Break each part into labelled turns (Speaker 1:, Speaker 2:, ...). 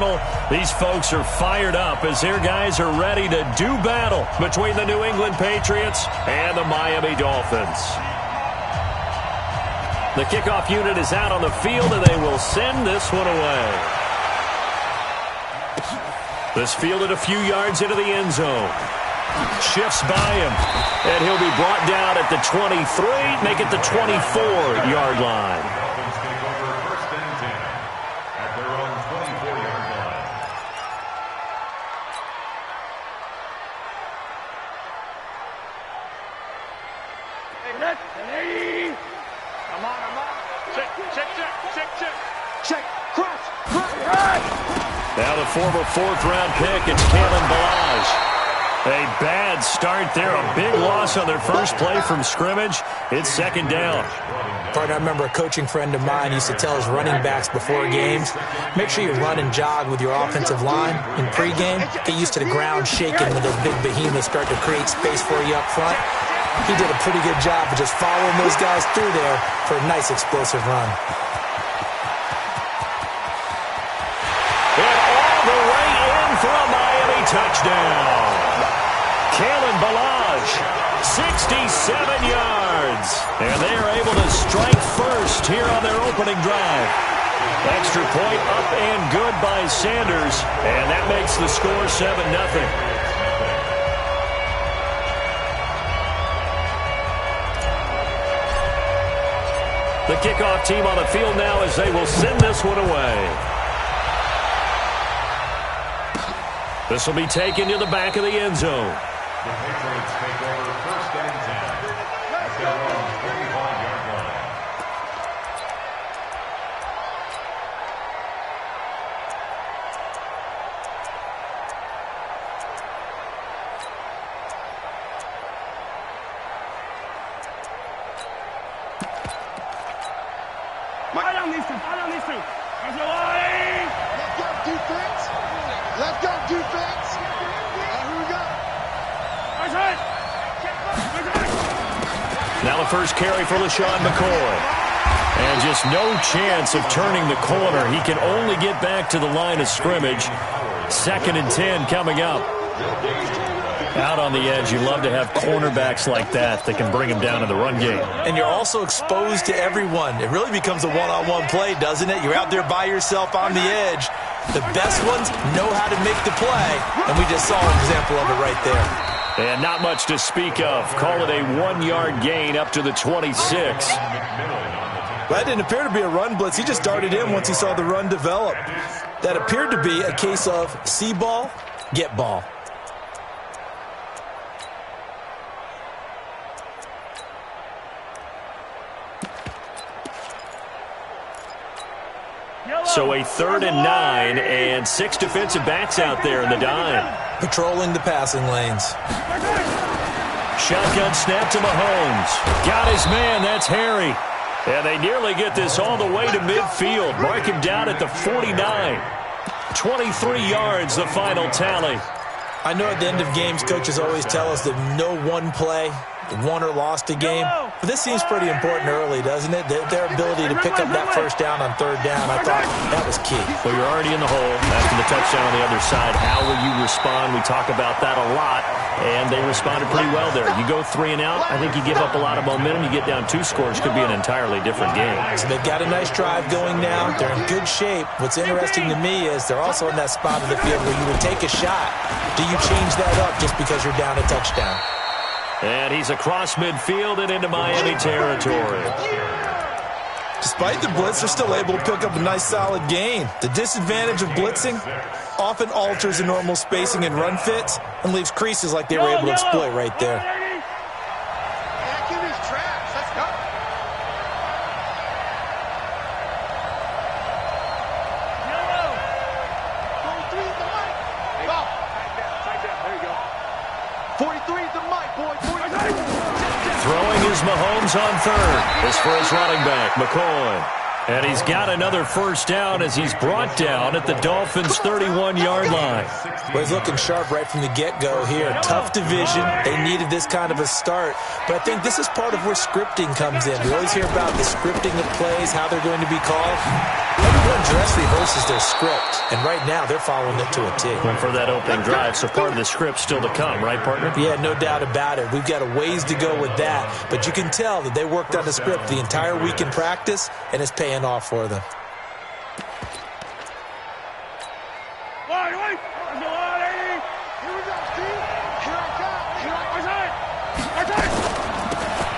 Speaker 1: tunnel. These folks are fired up as their guys are ready to do battle between the New England Patriots and the Miami Dolphins. The kickoff unit is out on the field, and they will send this one away. This fielded a few yards into the end zone. Shifts by him, and he'll be brought down at the 23, make it the 24-yard line. Now the former fourth-round pick, it's Kalen Balaj. A bad start there, a big loss on their first play from scrimmage. It's second down.
Speaker 2: Partner, I remember a coaching friend of mine used to tell his running backs before games, make sure you run and jog with your offensive line in pregame. Get used to the ground shaking when those big behemoths start to create space for you up front. He did a pretty good job of just following those guys through there for a nice explosive run.
Speaker 1: And all the way in for a Miami touchdown. Kalen Balaj, 67 yards. And they are able to strike first here on their opening drive. Extra point up and good by Sanders. And that makes the score 7-0. The kickoff team on the field now as they will send this one away. This will be taken to the back of the end zone.
Speaker 3: The Patriots take over first and 10 at their own 35-yard line.
Speaker 4: I don't need to. Let's go, defense. Let's go, defense. Here we go.
Speaker 1: Now the first carry for LaShawn McCoy. And just no chance of turning the corner. He can only get back to the line of scrimmage. 2nd and 10 coming up. Out on the edge, you love to have cornerbacks like that can bring him down in the run game.
Speaker 2: And you're also exposed to everyone. It really becomes a one-on-one play, doesn't it? You're out there by yourself on the edge. The best ones know how to make the play, and we just saw an example of it right there.
Speaker 1: And not much to speak of. Call it a 1-yard gain up to the 26.
Speaker 2: That didn't appear to be a run blitz. He just darted in once he saw the run develop. That appeared to be a case of see ball, get ball.
Speaker 1: So a 3rd and 9 and 6 defensive backs out there in the dime.
Speaker 2: Patrolling the passing lanes.
Speaker 1: Shotgun snap to Mahomes. Got his man, that's Harry. And they nearly get this all the way to midfield. Mark him down at the 49. 23 yards, the final tally.
Speaker 2: I know at the end of games, coaches always tell us that no one play won or lost a game. But this seems pretty important early, doesn't it? Their ability to pick up that first down on 3rd down, I thought that was key.
Speaker 1: Well, you're already in the hole after the touchdown on the other side. How will you respond? We talk about that a lot, and they responded pretty well there. You go 3 and out, I think you give up a lot of momentum. You get down 2 scores, could be an entirely different game.
Speaker 2: So they've got a nice drive going now. They're in good shape. What's interesting to me is they're also in that spot of the field where you would take a shot. Do you change that up just because you're down a touchdown?
Speaker 1: And he's across midfield and into Miami territory.
Speaker 2: Despite the blitz, they're still able to pick up a nice solid gain. The disadvantage of blitzing often alters the normal spacing and run fits and leaves creases like they were able to exploit right there.
Speaker 1: Throwing is Mahomes on 3rd. This for his running back, McCoy. And he's got another first down as he's brought down at the Dolphins' 31-yard line.
Speaker 2: Well, he's looking sharp right from the get-go here. Tough division. They needed this kind of a start. But I think this is part of where scripting comes in. We always hear about the scripting of plays, how they're going to be called. Everyone dress rehearses their script, and right now they're following it to a T.
Speaker 1: And for that opening drive, so part of the script still to come, right, partner?
Speaker 2: Yeah, no doubt about it. We've got a ways to go with that, but you can tell that they worked on the script the entire week in practice, and it's paying off for them.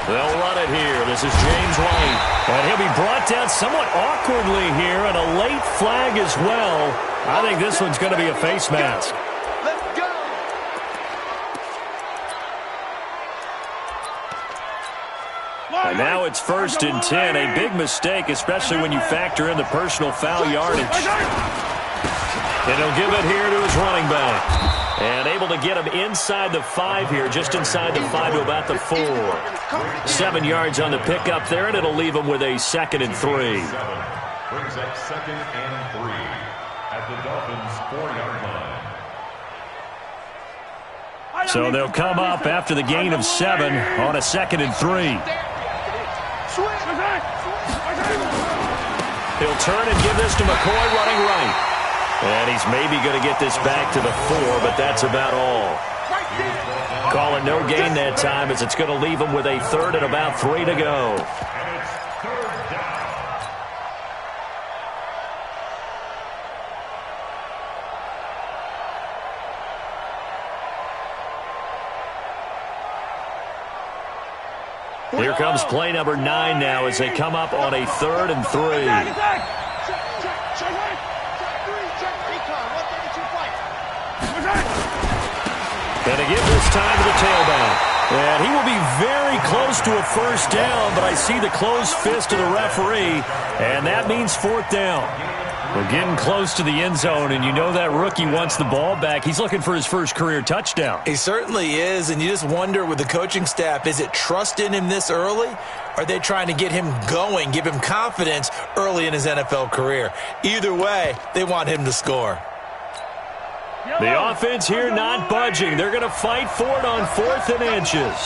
Speaker 1: They'll run it here. This is James White. And he'll be brought down somewhat awkwardly here, and a late flag as well. I think this one's going to be a face mask.
Speaker 4: Let's go.
Speaker 1: And now it's 1st and 10. A big mistake, especially when you factor in the personal foul yardage. And he'll give it here to his running back. And able to get him inside the 5 here, just inside the 5 to about the 4. 7 yards on the pickup there, and it'll leave him with a 2nd and 3.
Speaker 3: Brings up 2nd and 3 at the Dolphins' 4-yard line.
Speaker 1: So they'll come up after the gain of 7 on a 2nd and 3. He'll turn and give this to McCoy running right. And he's maybe going to get this back to the 4, but that's about all. Call it no gain that time, as it's going to leave him with a 3rd and about 3 to go.
Speaker 3: And it's 3rd down.
Speaker 1: Here comes play number 9 now as they come up on a 3rd and 3. And to give this time to the tailback. And he will be very close to a 1st down, but I see the closed fist of the referee, and that means 4th down. We're getting close to the end zone, and you know that rookie wants the ball back. He's looking for his first career touchdown.
Speaker 2: He certainly is, and you just wonder with the coaching staff, is it trust in him this early? Or are they trying to get him going, give him confidence early in his NFL career? Either way, they want him to score.
Speaker 1: The offense here not budging. They're going to fight for it on 4th and inches.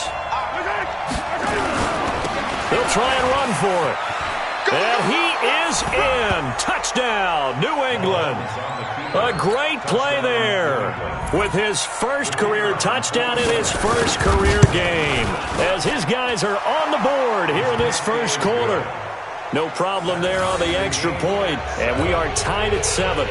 Speaker 1: They'll try and run for it. And he is in. Touchdown, New England. A great play there with his first career touchdown in his first career game, as his guys are on the board here in this first quarter. No problem there on the extra point, and we are tied at 7.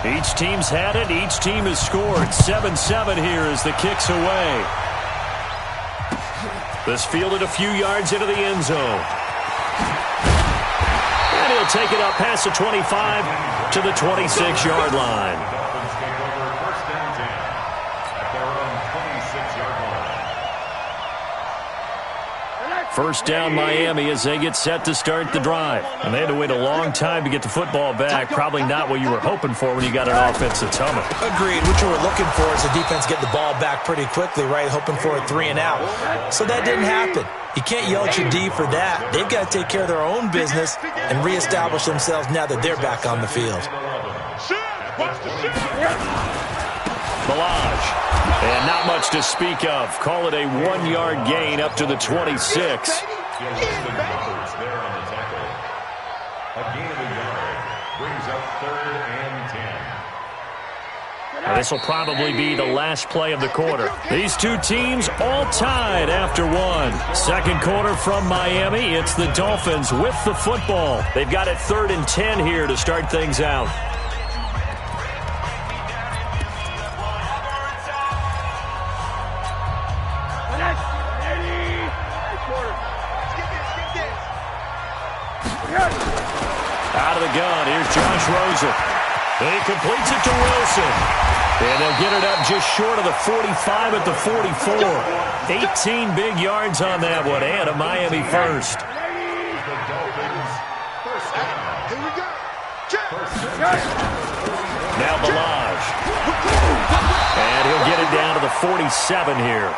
Speaker 1: Each team's had it. Each team has scored. 7-7 here as the kick's away. This fielded a few yards into the end zone. And he'll take it up past the 25 to the 26-yard line.
Speaker 3: Dolphins take over 1st and 10 at their own 26-yard line.
Speaker 1: 1st down Miami as they get set to start the drive. And they had to wait a long time to get the football back. Probably not what you were hoping for when you got an offense that's humming.
Speaker 2: Agreed. What you were looking for is the defense get the ball back pretty quickly, right? Hoping for a 3 and out. So that didn't happen. You can't yell at your D for that. They've got to take care of their own business and reestablish themselves now that they're back on the field.
Speaker 1: Balaj. And not much to speak of. Call it a 1-yard gain up to the 26.
Speaker 3: He'll lose the numbers there on the tackle. A gain of a yard brings up 3rd and 10.
Speaker 1: This will probably be the last play of the quarter. These two teams all tied after 1. Second quarter from Miami. It's the Dolphins with the football. They've got it 3rd and 10 here to start things out. Out of the gun, here's Josh Rosen. And he completes it to Wilson. And they'll get it up just short of the 45 at the 44. 18 big yards on that one, and a Miami first. Now Balaj. And he'll get it down to the 47 here.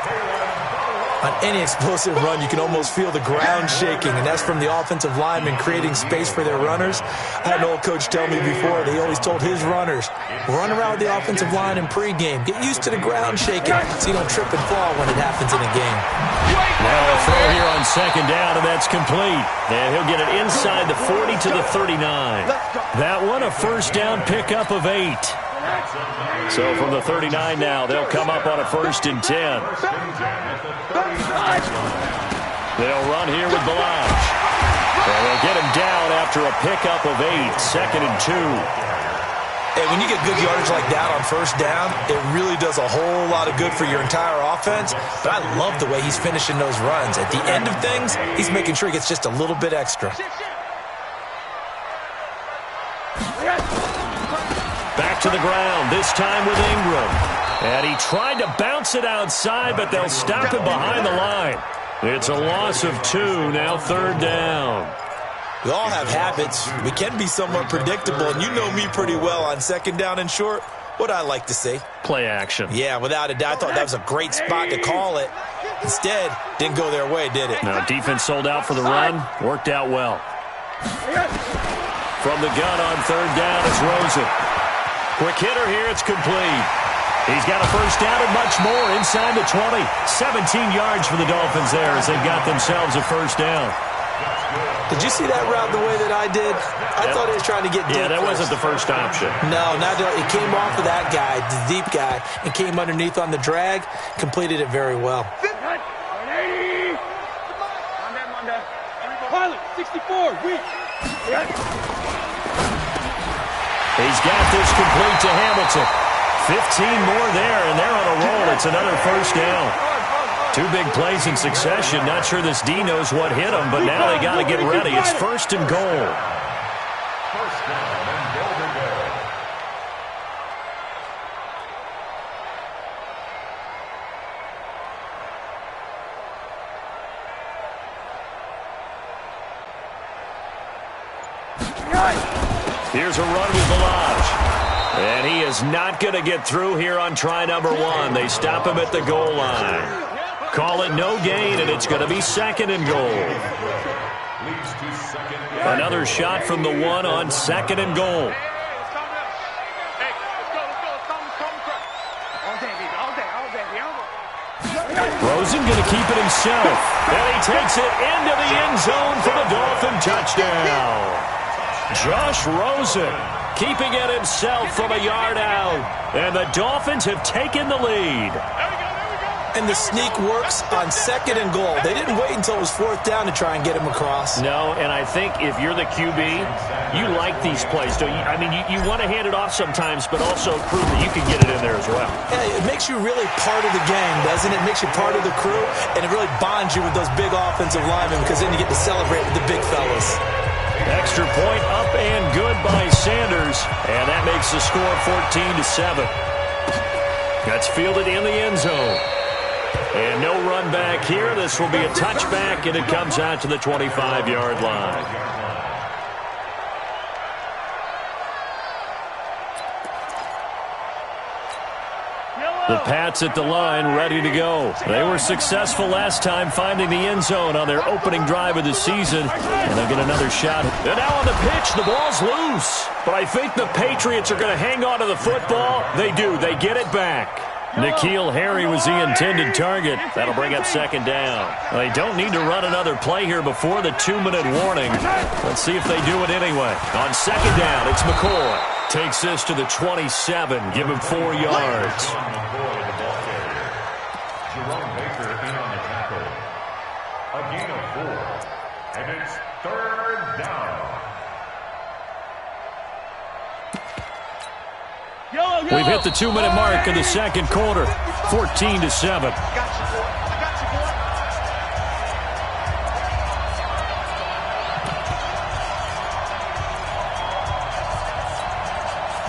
Speaker 2: On any explosive run, you can almost feel the ground shaking, and that's from the offensive linemen creating space for their runners. I had an old coach tell me before, they always told his runners, run around with the offensive line in pregame. Get used to the ground shaking so you don't trip and fall when it happens in a game.
Speaker 1: Now a throw here on second down, and that's complete. And he'll get it inside the 40 to the 39. That one a first down pickup of 8. So from the 39 now, they'll come up on a 1st and 10. They'll run here with Balaj. And they'll get him down after a pickup of 8, 2nd and 2.
Speaker 2: Hey, when you get good yardage like that on first down, it really does a whole lot of good for your entire offense. But I love the way he's finishing those runs. At the end of things, he's making sure he gets just a little bit extra.
Speaker 1: Back to the ground, this time with Ingram. And he tried to bounce it outside, but they'll stop him behind the line. It's a loss of 2, now 3rd down.
Speaker 2: We all have habits. We can be somewhat predictable, and you know me pretty well on 2nd down and short. What I like to say?
Speaker 1: Play action.
Speaker 2: Yeah, without a doubt, I thought that was a great spot to call it. Instead, didn't go their way, did it?
Speaker 1: Now, defense sold out for the run. Worked out well. From the gun on 3rd down, it's Rosen. Quick hitter here, it's complete. He's got a first down and much more inside the 20. 17 yards for the Dolphins there as they've got themselves a first down.
Speaker 2: Did you see that route the way that I did? I thought he was trying to get deep.
Speaker 1: Yeah, that wasn't the first option.
Speaker 2: No, it came off of that guy, the deep guy, and came underneath on the drag. Completed it very well.
Speaker 4: 64, weak.
Speaker 1: He's got this complete to Hamilton. 15 more there, and they're on a roll. It's another first down. 2 big plays in succession. Not sure this D knows what hit him, but now they got to get ready. It's 1st and goal.
Speaker 3: First down and goal to go.
Speaker 1: Here's a run with Balaj. And he is not going to get through here on try number 1. They stop him at the goal line. Call it no gain, and it's going to be 2nd and goal. Another shot from the 1 on 2nd and goal. Rosen going to keep it himself. And he takes it into the end zone for the Dolphin touchdown. Josh Rosen keeping it himself from a yard out. And the Dolphins have taken the lead.
Speaker 2: And the sneak works on 2nd and goal. They didn't wait until it was 4th down to try and get him across.
Speaker 1: No, and I think if you're the QB, you like these plays, don't you? I mean, you want to hand it off sometimes, but also prove that you can get it in there as well.
Speaker 2: Yeah, it makes you really part of the game, doesn't it? It makes you part of the crew, and it really bonds you with those big offensive linemen because then you get to celebrate with the big fellas.
Speaker 1: Extra point up and good by Sanders, and that makes the score 14-7. That's fielded in the end zone. And no run back here. This will be a touchback, and it comes out to the 25-yard line. The Pats at the line, ready to go. They were successful last time finding the end zone on their opening drive of the season. And they'll get another shot. And now on the pitch, the ball's loose. But I think the Patriots are going to hang on to the football. They do. They get it back. N'Keal Harry was the intended target. That'll bring up 2nd down. They don't need to run another play here before the 2-minute warning. Let's see if they do it anyway. On 2nd down, it's McCoy. Takes this to the 27. Give him 4 yards.
Speaker 3: Jerome Baker in on the tackle. A gain of 4. And it's 3rd down.
Speaker 1: We've hit the 2-minute mark of the second quarter. 14-7.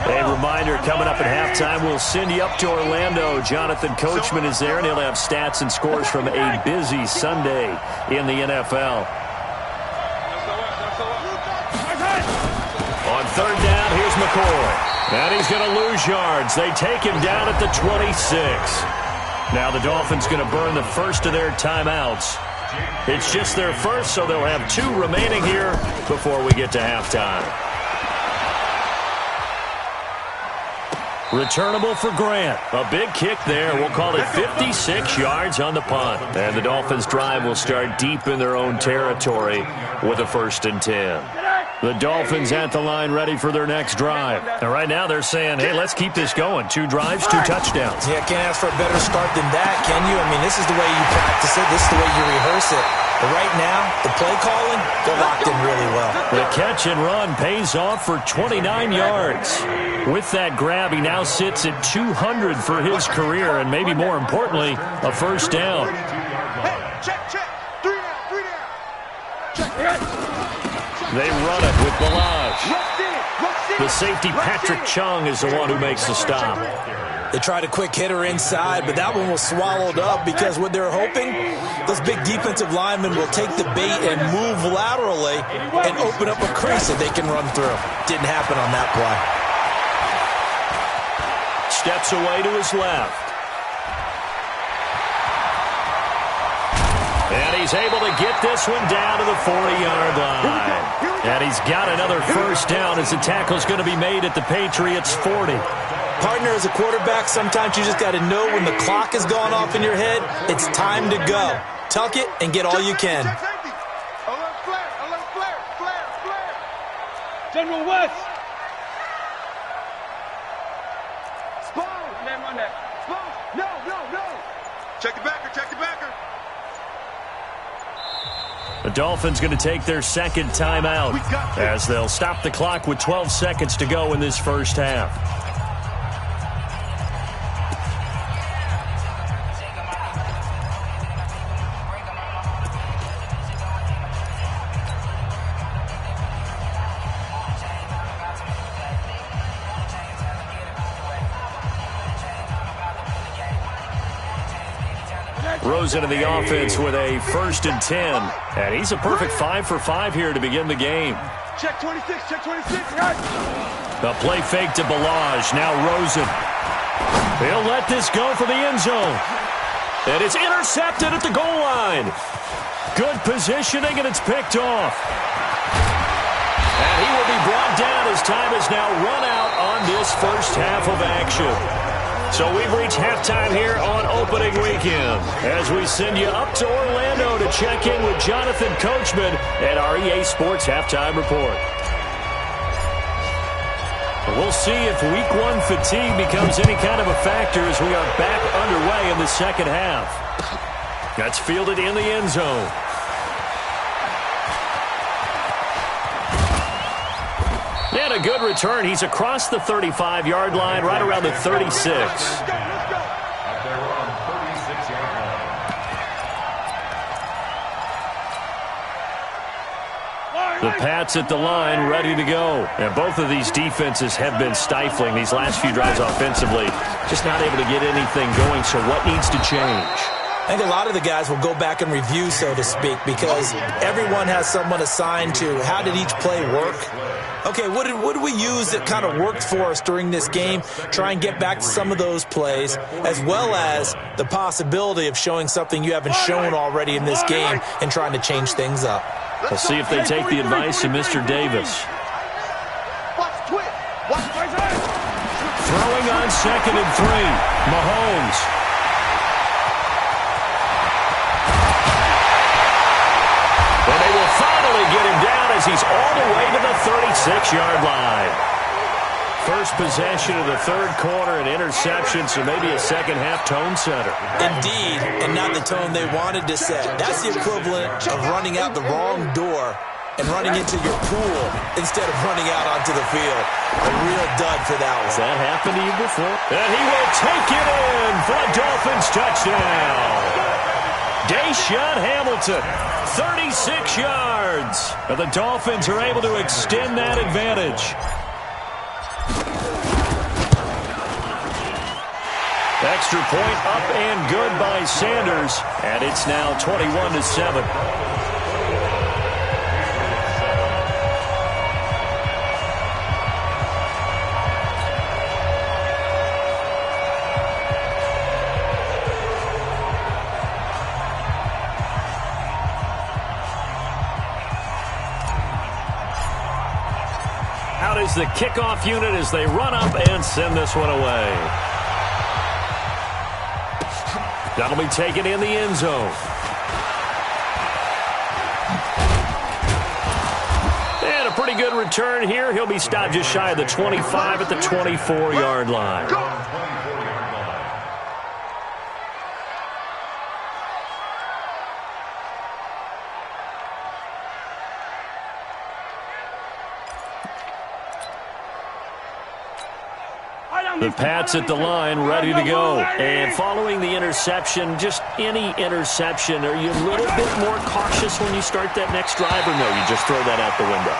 Speaker 1: A reminder, coming up at halftime, we'll send you up to Orlando. Jonathan Coachman is there, and he'll have stats and scores from a busy Sunday in the NFL. On 3rd down, here's McCoy. And he's going to lose yards. They take him down at the 26. Now the Dolphins going to burn the first of their timeouts. It's just their first, so they'll have 2 remaining here before we get to halftime. Returnable for Grant. A big kick there. We'll call it 56 yards on the punt. And the Dolphins' drive will start deep in their own territory with a 1st and 10. The Dolphins at the line ready for their next drive. And right now they're saying, hey, let's keep this going. 2 drives, 2 touchdowns.
Speaker 2: Yeah, can't ask for a better start than that, can you? I mean, this is the way you practice it. This is the way you rehearse it. But right now, the play calling, they're locked in really well.
Speaker 1: The catch and run pays off for 29 yards. With that grab, he now sits at 200 for his career, and maybe more importantly, a 1st down.
Speaker 4: Hey, check. 3 down. Check.
Speaker 1: They run it with Balaj. The safety, Patrick Chung, is the one who makes the stop.
Speaker 2: They tried a quick hitter inside, but that one was swallowed up because what they're hoping, those big defensive linemen will take the bait and move laterally and open up a crease that they can run through. Didn't happen on that play.
Speaker 1: Steps away to his left. And he's able to get this one down to the 40-yard line. And he's got another 1st down as the tackle's going to be made at the Patriots' 40.
Speaker 2: Partner, as a quarterback, sometimes you just got to know when the clock has gone off in your head, it's time to go. Tuck it and get all you can.
Speaker 4: Alert flare. General West. Spawn. Name on that. Spawn. No. Check the backer.
Speaker 1: The Dolphins going to take their 2nd timeout as they'll stop the clock with 12 seconds to go in this 1st half. Rosen in the offense with a 1st and 10. And he's a perfect 5 for 5 here to begin the game.
Speaker 4: Check 26.
Speaker 1: The play fake to Balaj. Now Rosen. He'll let this go for the end zone. And it's intercepted at the goal line. Good positioning, and it's picked off. And he will be brought down as time has now run out on this 1st half of action. So we've reached halftime here on opening weekend as we send you up to Orlando to check in with Jonathan Coachman at our EA Sports Halftime Report. We'll see if Week 1 fatigue becomes any kind of a factor as we are back underway in the 2nd half. That's fielded in the end zone. And a good return. He's across the 35-yard line, right around the 36. The Pats at the line, ready to go. And both of these defenses have been stifling these last few drives offensively. Just not able to get anything going, so what needs to change?
Speaker 2: I think a lot of the guys will go back and review, so to speak, because everyone has someone assigned to how did each play work. Okay, what did we use that kind of worked for us during this game? Try and get back to some of those plays, as well as the possibility of showing something you haven't shown already in this game and trying to change things up.
Speaker 1: We'll see if they take the advice of Mr. Davis. Throwing on 2nd and 3. Mahomes. And they will finally get him down as he's all the way to the 36-yard line. First possession of the 3rd quarter, an interception, so maybe a 2nd half tone setter.
Speaker 2: Indeed, and not the tone they wanted to set. That's the equivalent of running out the wrong door and running into your pool instead of running out onto the field. A real dud for that one.
Speaker 1: Has that happened to you before? And he will take it in for a Dolphins touchdown. Deshaun Hamilton, 36 yards. And the Dolphins are able to extend that advantage. Extra point up and good by Sanders. And it's now 21-7. is the kickoff unit as they run up and send this one away. That'll be taken in the end zone. And a pretty good return here. He'll be stopped just shy of the 25 at the 24-yard line. The Pats at the line, ready to go. And following the interception, just any interception, are you a little bit more cautious when you start that next drive, or no, you just throw that out the window?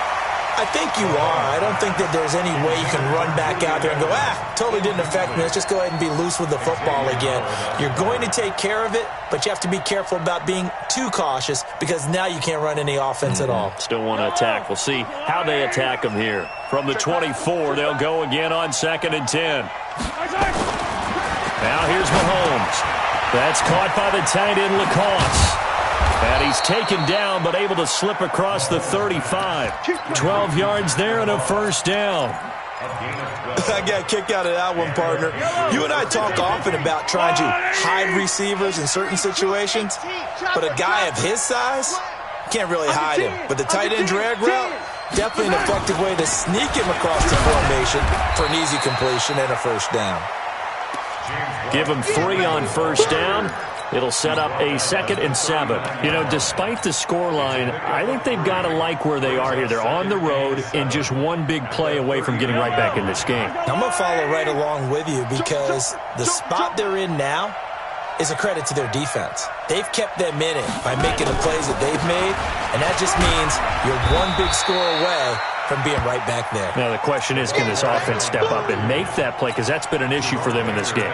Speaker 2: I think you are. I don't think that there's any way you can run back out there and go, totally didn't affect me. Let's just go ahead and be loose with the football again. You're going to take care of it, but you have to be careful about being too cautious because now you can't run any offense at all.
Speaker 1: Still want to attack. We'll see how they attack them here. From the 24, they'll go again on 2nd and 10. Now here's Mahomes. That's caught by the tight end Lacoste. And he's taken down, but able to slip across the 35. 12 yards there and a first down.
Speaker 2: I got a kick out of that one, partner. You and I talk often about trying to hide receivers in certain situations, but a guy of his size can't really hide him. But the tight end drag route, definitely an effective way to sneak him across the formation for an easy completion and a first down.
Speaker 1: Give him 3 on first down. It'll set up a 2nd and 7. You know, despite the scoreline, I think they've got to like where they are here. They're on the road and just one big play away from getting right back in this game.
Speaker 2: I'm going to follow right along with you because the spot they're in now is a credit to their defense. They've kept them in it by making the plays that they've made, and that just means you're one big score away from being right back there.
Speaker 1: Now, the question is, can this offense step up and make that play? Because that's been an issue for them in this game.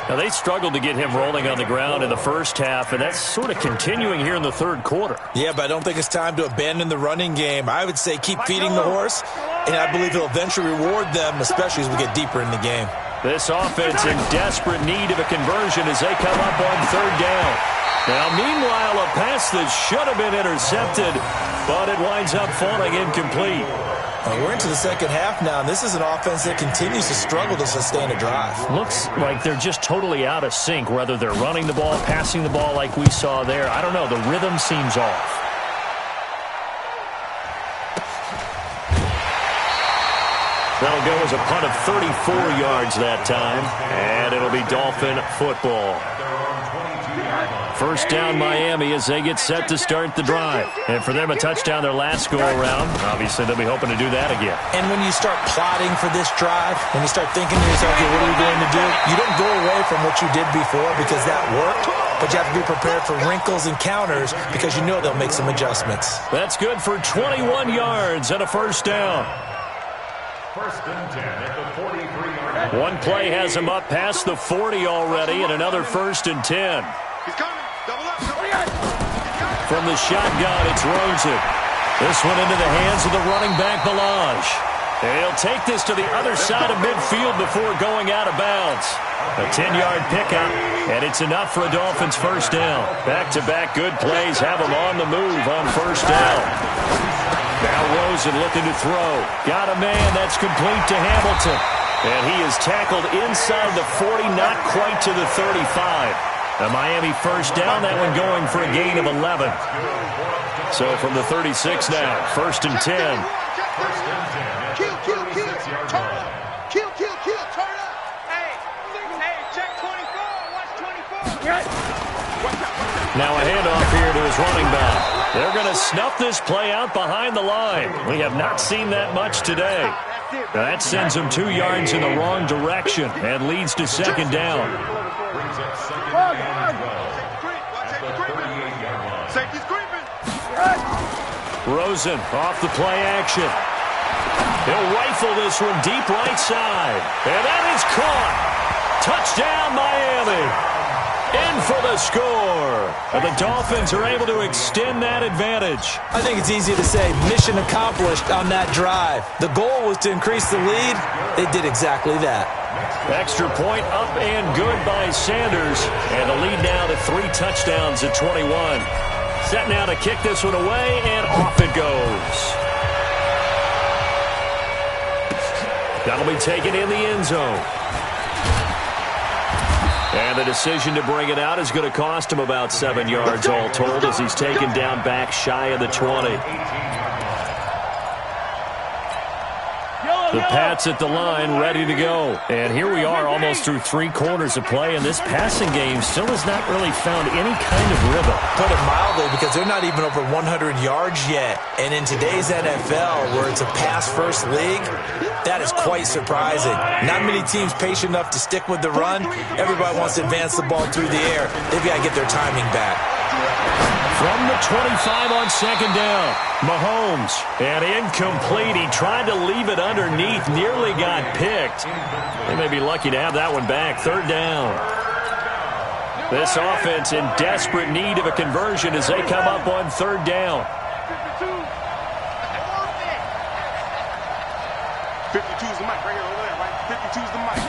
Speaker 1: Now, they struggled to get him rolling on the ground in the first half, and that's sort of continuing here in the third quarter.
Speaker 2: Yeah, but I don't think it's time to abandon the running game. I would say keep feeding the horse, and I believe he'll eventually reward them, especially as we get deeper in the game.
Speaker 1: This offense in desperate need of a conversion as they come up on 3rd down. Now, meanwhile, a pass that should have been intercepted, but it winds up falling incomplete.
Speaker 2: We're into the second half now, and this is an offense that continues to struggle to sustain a drive.
Speaker 1: Looks like they're just totally out of sync, whether they're running the ball, passing the ball like we saw there. I don't know. The rhythm seems off. That'll go as a punt of 34 yards that time, and it'll be Dolphin football. First down Miami as they get set to start the drive. And for them, a touchdown their last go-around. Obviously, they'll be hoping to do that again.
Speaker 2: And when you start plotting for this drive, when you start thinking to yourself, okay, what are we going to do? You don't go away from what you did before because that worked, but you have to be prepared for wrinkles and counters because you know they'll make some adjustments.
Speaker 1: That's good for 21 yards and a first down.
Speaker 3: 1st and 10 at the 43-yard line.
Speaker 1: One play has him up past the 40 already, and another 1st and 10.
Speaker 4: He's coming. Double up.
Speaker 1: From the shotgun, it's Rosen. This one into the hands of the running back, Balaj. He'll take this to the other side of midfield before going out of bounds. A 10-yard pickup, and it's enough for a Dolphins first down. Back-to-back good plays have him on the move on first down. Now Rosen looking to throw. Got a man that's complete to Hamilton. And he is tackled inside the 40, not quite to the 35. A Miami first down, that one going for a gain of 11. So from the 36 now, 1st and 10.
Speaker 4: Kill. Turn up. Kill. Turn up. Hey, check 24. Watch 24.
Speaker 1: Now a handoff here to his running back. They're going to snuff this play out behind the line. We have not seen that much today. Now that sends him 2 yards in the wrong direction and leads to 2nd down.
Speaker 3: Brings up 2nd and 12 at the 38-yard line.
Speaker 4: Safety's creeping.
Speaker 1: Rosen off the play action. He'll rifle this one deep right side. And that is caught. Touchdown, Miami. In for the score. And the Dolphins are able to extend that advantage.
Speaker 2: I think it's easy to say mission accomplished on that drive. The goal was to increase the lead. They did exactly that.
Speaker 1: Extra point up and good by Sanders. And the lead now to 3 touchdowns at 21. Set now to kick this one away, and off it goes. That'll be taken in the end zone. And the decision to bring it out is going to cost him about 7 yards all told as he's taken down back shy of the 20. The Pats at the line, ready to go. And here we are almost through 3 quarters of play, and this passing game still has not really found any kind of rhythm.
Speaker 2: Put it mildly, because they're not even over 100 yards yet. And in today's NFL, where it's a pass-first league, that is quite surprising. Not many teams patient enough to stick with the run. Everybody wants to advance the ball through the air. They've got to get their timing back.
Speaker 1: From the 25 on second down, Mahomes, and incomplete. He tried to leave it underneath, nearly got picked. They may be lucky to have that one back. Third down. This offense in desperate need of a conversion as they come up on third down.
Speaker 4: 52's the mic right here over there, right? 52's the mic.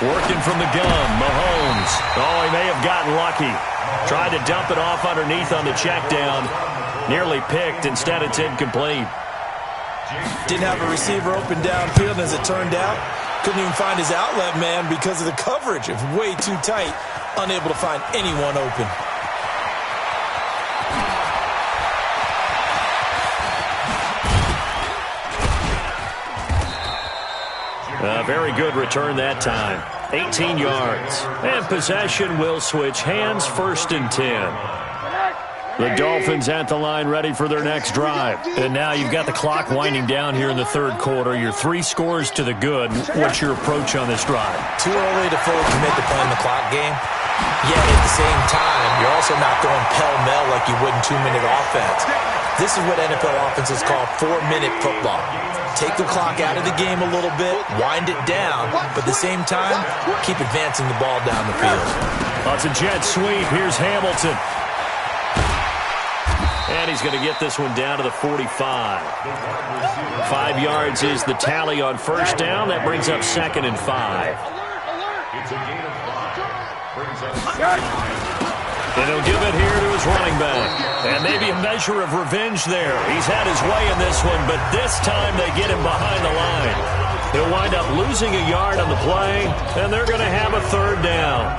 Speaker 1: Working from the gun, Mahomes. Oh, he may have gotten lucky. Tried to dump it off underneath on the check down. Nearly picked. Instead, it's incomplete.
Speaker 2: Didn't have a receiver open downfield, and as it turned out, couldn't even find his outlet man because of the coverage. It was way too tight. Unable to find anyone open.
Speaker 1: A very good return that time. 18 yards. And possession will switch hands, 1st and 10. The Dolphins at the line ready for their next drive. And now you've got the clock winding down here in the third quarter. You're 3 scores to the good. What's your approach on this drive?
Speaker 2: Too early to fully commit to playing the clock game. Yet at the same time, you're also not going pell-mell like you would in 2-minute offense. This is what NFL offenses call 4-minute football. Take the clock out of the game a little bit, wind it down, but at the same time, keep advancing the ball down the field.
Speaker 1: Well, it's a jet sweep. Here's Hamilton. And he's going to get this one down to the 45. 5 yards is the tally on first down. That brings up 2nd and 5.
Speaker 3: It's a gain of 5. Brings up
Speaker 1: And he'll give it here to his running back. And maybe a measure of revenge there. He's had his way in this one, but this time they get him behind the line. He'll wind up losing a yard on the play, and they're going to have a third down.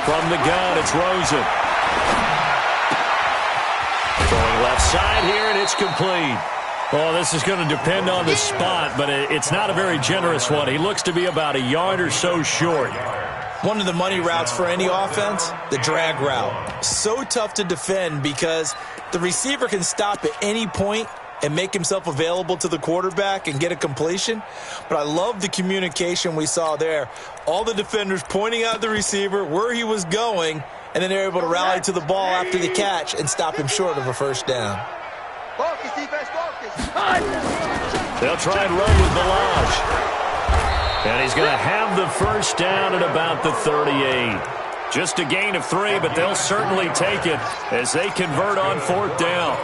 Speaker 1: From the gun, it's Rosen. Throwing left side here, and it's complete. Oh, this is going to depend on the spot, but it's not a very generous one. He looks to be about a yard or so short.
Speaker 2: One of the money routes for any offense, the drag route. So tough to defend because the receiver can stop at any point and make himself available to the quarterback and get a completion. But I love the communication we saw there. All the defenders pointing out the receiver, where he was going, and then they're able to rally to the ball after the catch and stop him short of a first down.
Speaker 4: Focus, defense, focus.
Speaker 1: They'll try and run with Balaj. And he's going to have the first down at about the 38. Just a gain of 3, but they'll certainly take it as they convert on fourth down.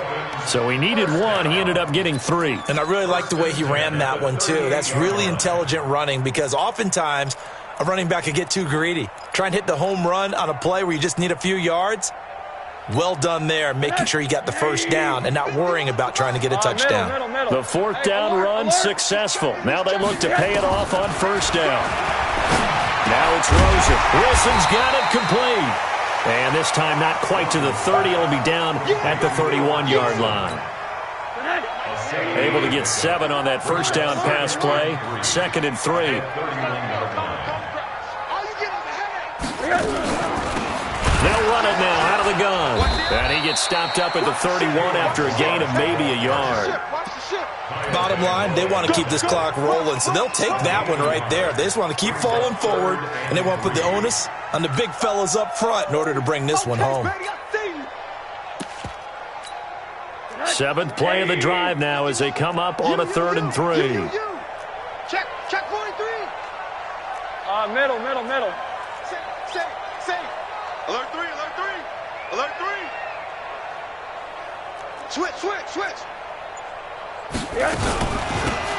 Speaker 1: So he needed 1. He ended up getting 3.
Speaker 2: And I really like the way he ran that one, too. That's really intelligent running because oftentimes a running back could get too greedy. Try and hit the home run on a play where you just need a few yards. Well done there, making sure you got the first down and not worrying about trying to get a touchdown.
Speaker 1: The fourth down run successful. Now they look to pay it off on first down. Now it's Rosen. Wilson's got it complete. And this time not quite to the 30. It'll be down at the 31-yard line. Able to get 7 on that first down pass play. 2nd and 3. They'll run it now out of the gun. And he gets stopped up at the 31 after a gain of maybe a yard.
Speaker 2: Bottom line, they want to keep this clock rolling, so they'll take that one right there. They just want to keep falling forward, and they want to put the onus on the big fellas up front in order to bring this one home.
Speaker 1: 7th play of the drive now as they come up on a 3rd and 3.
Speaker 4: Check 43.
Speaker 5: Middle.
Speaker 4: Say. Alert 3. Switch.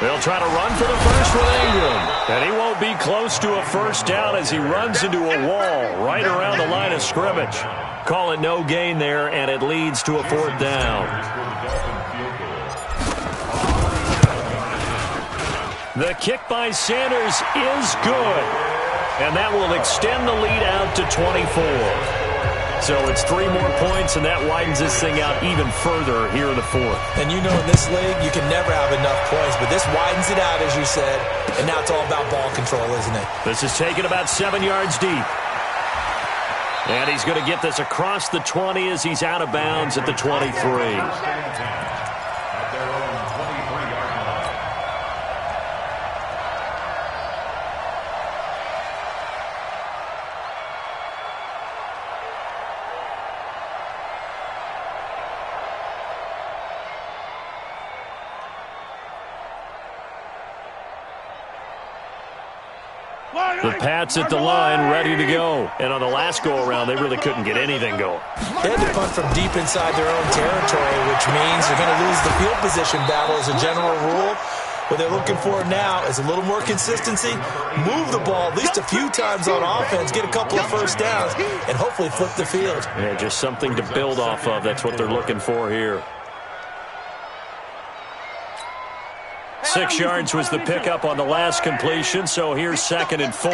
Speaker 1: They'll try to run for the first with Ingram. And he won't be close to a first down as he runs into a wall right around the line of scrimmage. Call it no gain there, and it leads to a fourth down. The kick by Sanders is good. And that will extend the lead out to 24. So it's 3 more points, and that widens this thing out even further here in the fourth.
Speaker 2: And you know in this league, you can never have enough points, but this widens it out, as you said, and now it's all about ball control, isn't it?
Speaker 1: This is taken about 7 yards deep. And he's going to get this across the 20 as he's out of bounds at the 23. The Pats at the line, ready to go. And on the last go-around, they really couldn't get anything going.
Speaker 2: They had to punt from deep inside their own territory, which means they're going to lose the field position battle as a general rule. What they're looking for now is a little more consistency, move the ball at least a few times on offense, get a couple of first downs, and hopefully flip the field.
Speaker 1: Yeah, just something to build off of. That's what they're looking for here. 6 yards was the pickup on the last completion, so here's 2nd and 4.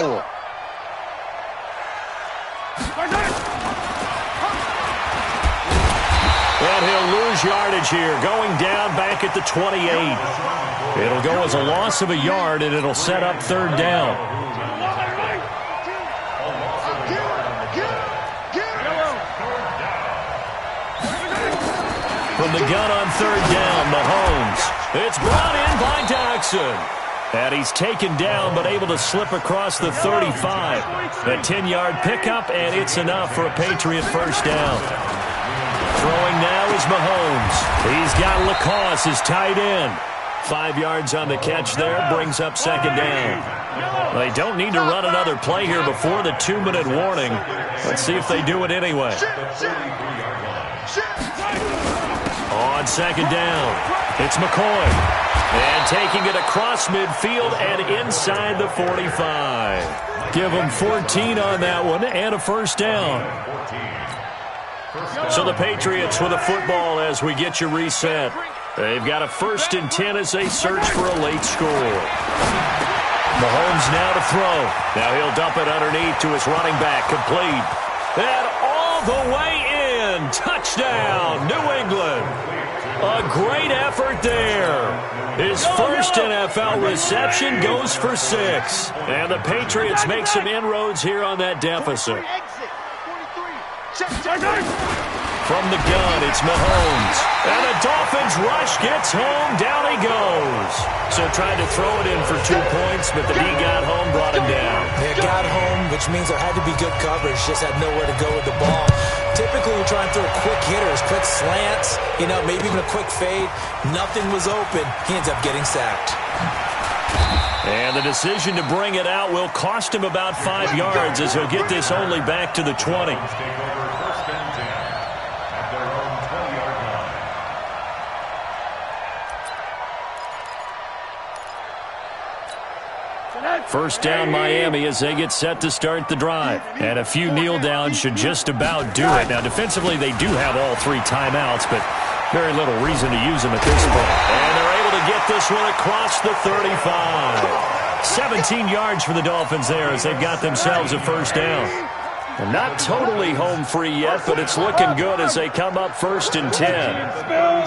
Speaker 1: And he'll lose yardage here, going down back at the 28. It'll go as a loss of a yard, and it'll set up 3rd down. From the gun on 3rd down, Mahomes. It's brought in by Jackson. And he's taken down but able to slip across the 35. A 10-yard pickup, and it's enough for a Patriot first down. Throwing now is Mahomes. He's got Lacoste as tight end. 5 yards on the catch there, brings up 2nd down. They don't need to run another play here before the 2-minute warning. Let's see if they do it anyway. On 2nd down, it's McCoy. And taking it across midfield and inside the 45. Give them 14 on that one and a first down. So the Patriots with a football as we get you reset. They've got a 1st and 10 as they search for a late score. Mahomes now to throw. Now he'll dump it underneath to his running back, complete. And all the way in. Touchdown, New England. A great effort there. His first NFL reception goes for 6. And the Patriots make some inroads here on that deficit. From the gun, it's Mahomes. And the Dolphins rush gets home. Down he goes. So tried to throw it in for 2 points, but the D got home, brought him down.
Speaker 2: They got home, which means there had to be good coverage. Just had nowhere to go with the ball. Typically, we try and throw quick hitters, quick slants, maybe even a quick fade. Nothing was open. He ends up getting sacked.
Speaker 1: And the decision to bring it out will cost him about 5 yards as he'll get this only back to the 20. First down Miami as they get set to start the drive. And a few kneel downs should just about do it. Now defensively they do have all 3 timeouts, but very little reason to use them at this point. And they're able to get this one across the 35. 17 yards for the Dolphins there as they've got themselves a first down. And not totally home free yet, but it's looking good as they come up 1st and 10.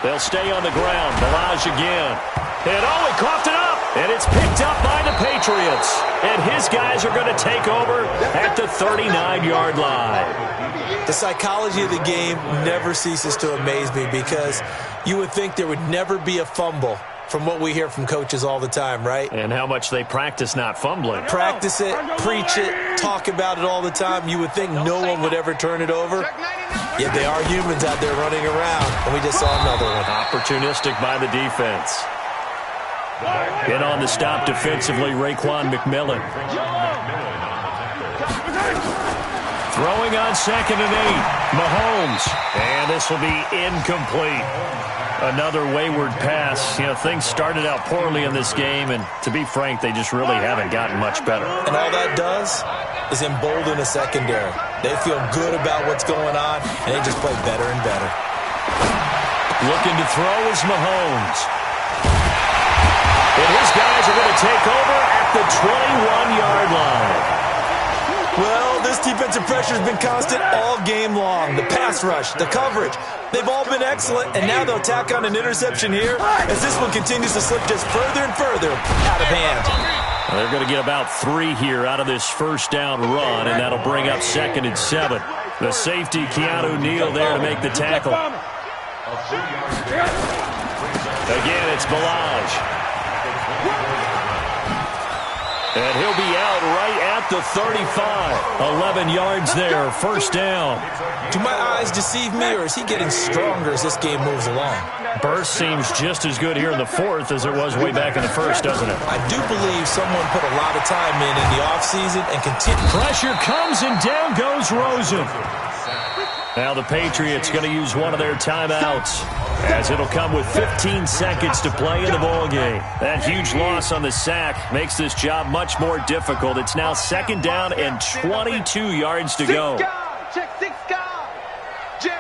Speaker 1: They'll stay on the ground. Balaj again. And he coughed it up. And it's picked up by the Patriots. And his guys are going to take over at the 39-yard line.
Speaker 2: The psychology of the game never ceases to amaze me because you would think there would never be a fumble from what we hear from coaches all the time, right?
Speaker 1: And how much they practice not fumbling.
Speaker 2: Practice it, preach it, talk about it all the time. You would think no one would ever turn it over. Yet they are humans out there running around, and we just saw another one.
Speaker 1: Opportunistic by the defense. In on the stop defensively, Raekwon McMillan. Throwing on 2nd and 8. Mahomes. And this will be incomplete. Another wayward pass. You know, things started out poorly in this game, and to be frank, they just really haven't gotten much better.
Speaker 2: And all that does is embolden a secondary. They feel good about what's going on, and they just play better and better.
Speaker 1: Looking to throw is Mahomes. And his guys are going to take over at the 21-yard line.
Speaker 2: Well, this defensive pressure has been constant all game long. The pass rush, the coverage, they've all been excellent, and now they'll tack on an interception here as this one continues to slip just further and further out of hand.
Speaker 1: Well, they're going to get about 3 here out of this first down run, and that'll bring up 2nd and 7. The safety, Keanu Neal, there to make the tackle. Again, it's Balaj. And he'll be out right at the 35. 11 yards there, first down.
Speaker 2: Do my eyes deceive me, or is he getting stronger as this game moves along?
Speaker 1: Burst seems just as good here in the 4th as it was way back in the 1st, doesn't it?
Speaker 2: I do believe someone put a lot of time in the offseason and continue.
Speaker 1: Pressure comes, and down goes Rosen. Now the Patriots going to use one of their timeouts, as it'll come with 15 seconds to play in the ballgame. That huge loss on the sack makes this job much more difficult. It's now 2nd down and 22 yards to go.
Speaker 4: Check 6 guard. Jim.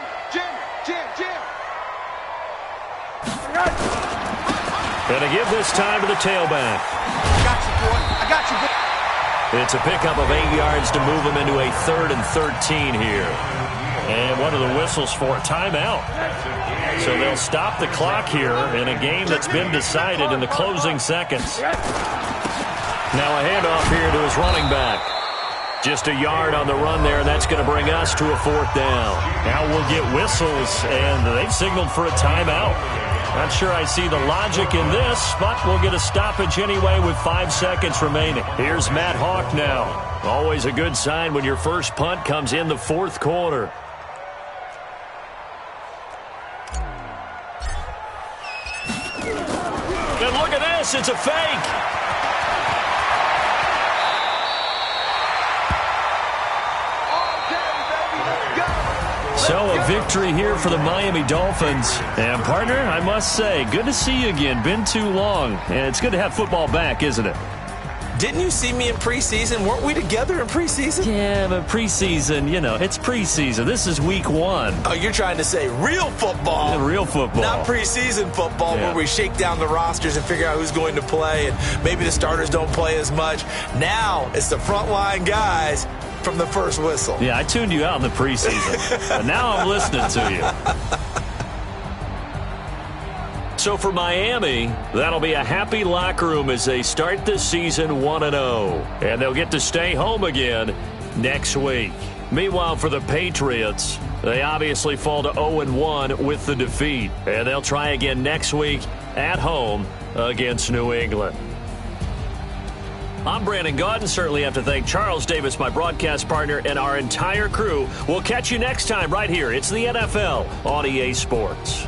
Speaker 1: Going to give this time to the tailback.
Speaker 4: I got you, boy.
Speaker 1: It's a pickup of 8 yards to move them into a 3rd and 13 here. And one of the whistles for a timeout. So they'll stop the clock here in a game that's been decided in the closing seconds. Now a handoff here to his running back. Just a yard on the run there. That's going to bring us to a 4th down. Now we'll get whistles, and they've signaled for a timeout. Not sure I see the logic in this, but we'll get a stoppage anyway with 5 seconds remaining. Here's Matt Hawk now. Always a good sign when your first punt comes in the 4th quarter. And look at this, it's a fake. So a victory here for the Miami Dolphins. And partner, I must say, good to see you again. Been too long. And it's good to have football back, isn't it?
Speaker 2: Didn't you see me in preseason? Weren't we together in preseason?
Speaker 1: Yeah, but preseason, you know, it's preseason. This is week 1.
Speaker 2: Oh, you're trying to say real football.
Speaker 1: Yeah, real football.
Speaker 2: Not preseason football where we shake down the rosters and figure out who's going to play, and maybe the starters don't play as much. Now it's the frontline guys from the first whistle.
Speaker 1: Yeah, I tuned you out in the preseason. And now I'm listening to you. So for Miami, that'll be a happy locker room as they start this season 1-0. And they'll get to stay home again next week. Meanwhile, for the Patriots, they obviously fall to 0-1 with the defeat. And they'll try again next week at home against New England. I'm Brandon Gaudin. Certainly have to thank Charles Davis, my broadcast partner, and our entire crew. We'll catch you next time right here. It's the NFL on EA Sports.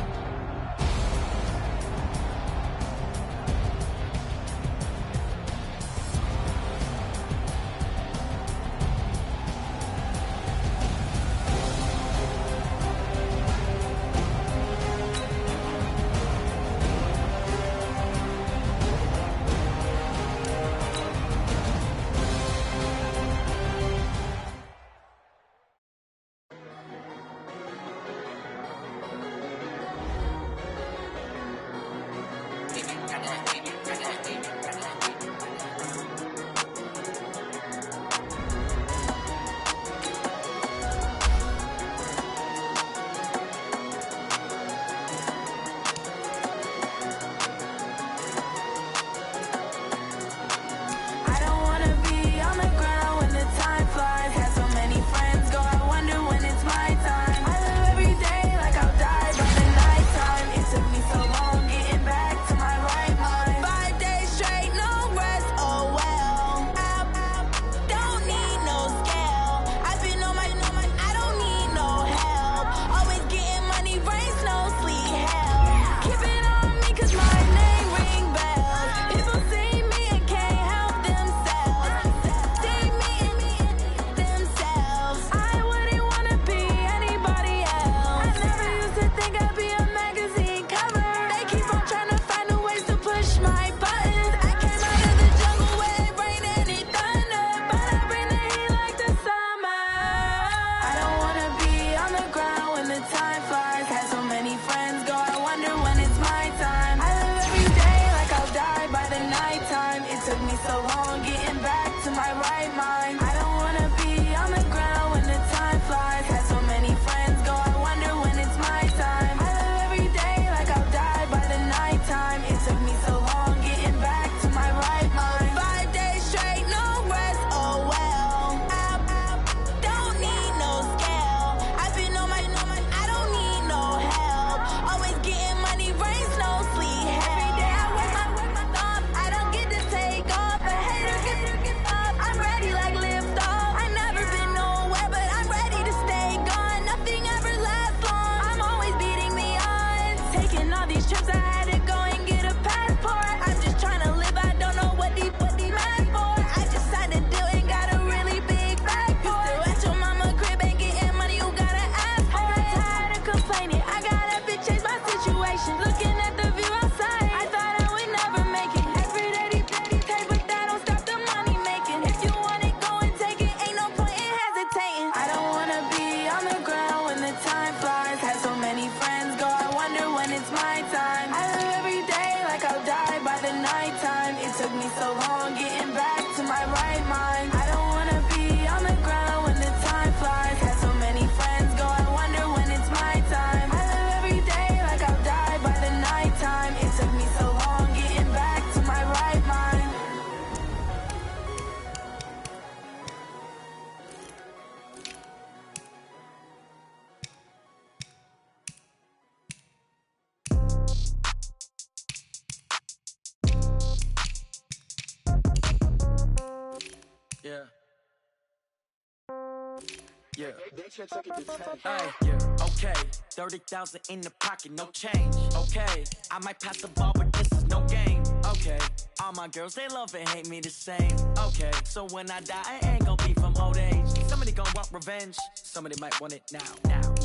Speaker 6: Yeah. Hey, yeah. Okay, 30,000 in the pocket, no change. Okay, I might pass the ball, but this is no game. Okay, all my girls, they love and hate me the same. Okay, so when I die, I ain't gon' be from old age. Somebody gon' want revenge, somebody might want it now.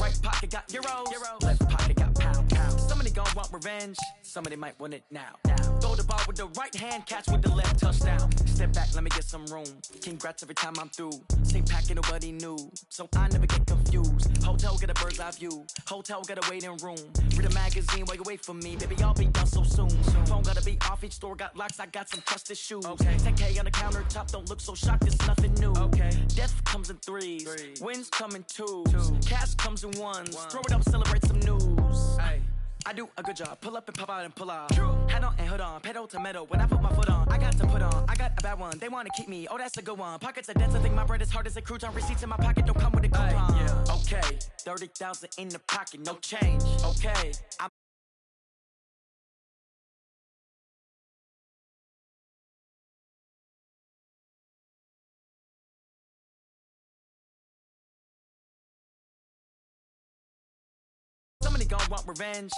Speaker 6: Right pocket got euros, left pocket got pound. Somebody gon' want revenge, somebody might want it now. Throw the ball with the right hand, catch with the left, touchdown. Step back, let me get some room. Congrats every time I'm through. Same packet, nobody knew, so I never get confused. Hotel get a bird's eye view, hotel got a waiting room. Read a magazine while you wait for me, baby, I'll be done so soon. Phone gotta be off, each store got locks, I got some trusted shoes. 10K on the countertop, don't look so shocked, it's nothing new. Death comes in threes, wins come in twos, cash comes in ones. Throw it up, celebrate some news. I do a good job, pull up and pop out and pull out. Head on and hood on, pedal to metal. When I put my foot on, I got to put on. I got a bad one, they wanna keep me, oh that's a good one. Pockets are dense, I think my bread is hard as a crouton. Receipts in my pocket don't come with a coupon. Okay, 30,000 in the pocket, no change. Okay, I'm somebody gon' want revenge.